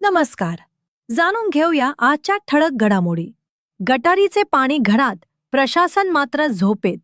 नमस्कार. जाणून घेऊया आजच्या ठळक घडामोडी. गटारीचे पाणी घरात, प्रशासन मात्र झोपेत.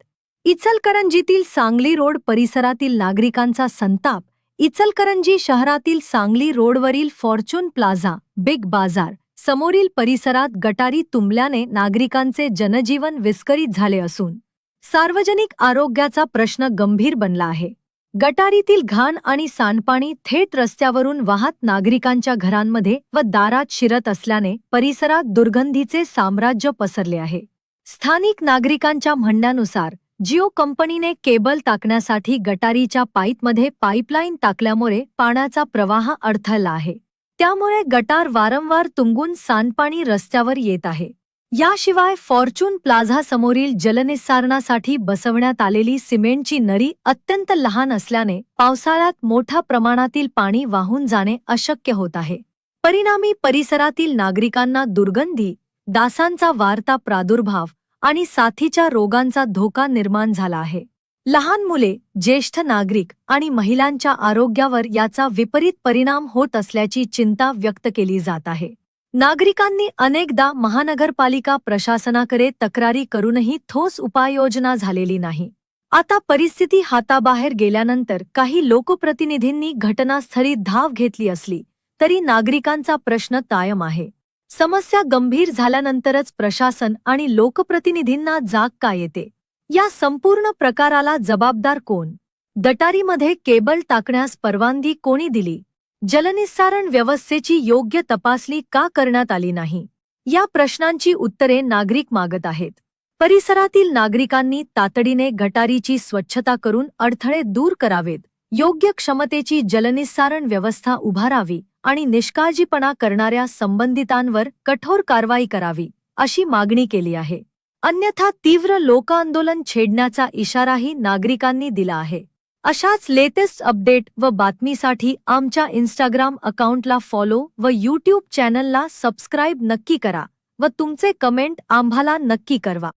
इचलकरंजीतील सांगली रोड परिसरातील नागरिकांचा संताप. इचलकरंजी शहरातील सांगली रोडवरील फॉर्च्यून प्लाझा, बिग बाजार समोरील परिसरात गटारी तुंबल्याने नागरिकांचे जनजीवन विस्कळीत झाले असून सार्वजनिक आरोग्याचा प्रश्न गंभीर बनला आहे. गटारीतील घाण आणि सांडपाणी थेट रस्त्यावरून वाहत नागरिकांच्या घरांमध्ये व दारात शिरत असल्याने परिसरात दुर्गंधीचे साम्राज्य पसरले आहे. स्थानिक नागरिकांच्या म्हणण्यानुसार जिओ कंपनीने केबल टाकण्यासाठी गटारीच्या पाईपमध्ये पाईपलाईन टाकल्यामुळे पाण्याचा प्रवाह अडथळला आहे. त्यामुळे गटार वारंवार तुंबून सांडपाणी रस्त्यावर येत आहे. याशिवाय फॉर्च्यून प्लाझा समोरील जलनिस्सारणासाठी बसवण्यात आलेली सिमेंटची नळी अत्यंत लहान असल्याने पावसाळ्यात मोठ्या प्रमाणातील पाणी वाहून जाणे अशक्य होत आहे. परिणामी परिसरातील नागरिकांना दुर्गंधी, डासांचा वाढता प्रादुर्भाव आणि साथीच्या रोगांचा धोका निर्माण झाला आहे. लहान मुले, ज्येष्ठ नागरिक आणि महिलांच्या आरोग्यावर याचा विपरीत परिणाम होत असल्याची चिंता व्यक्त केली जात आहे. नागरिकांनी अनेकदा महानगरपालिका प्रशासनाकडे तक्रारी करूनही ठोस उपाययोजना झालेली नाही. आता परिस्थिती हाताबाहेर गेल्यानंतर काही लोकप्रतिनिधींनी घटनास्थळी धाव घेतली असली तरी नागरिकांचा प्रश्न कायम आहे. समस्या गंभीर झाल्यानंतरच प्रशासन आणि लोकप्रतिनिधींना जाग का येते? या संपूर्ण प्रकाराला जबाबदार कोण? गटारीमध्ये केबल टाकण्यास परवानगी कोणी दिली? जलनिस्सारण व्यवस्थेची योग्य तपासणी का करण्यात आली नाही? या प्रश्नांची उत्तरे नागरिक मागत आहेत. परिसरातील नागरिकांनी तातडीने गटारीची स्वच्छता करून अडथळे दूर करावेत, योग्य क्षमतेची जलनिस्सारण व्यवस्था उभारावी आणि निष्काळजीपणा करणाऱ्या संबंधितांवर कठोर कारवाई करावी, अशी मागणी केली आहे. अन्यथा तीव्र लोकांदोलन छेडण्याचा इशाराही नागरिकांनी दिला आहे. अशाच लेटेस्ट अपडेट व बातमीसाठी आमच्या इंस्टाग्राम अकाउंटला फॉलो व यूट्यूब चॅनलला सबस्क्राईब नक्की करा व तुमचे कमेंट आम्हाला नक्की कळवा.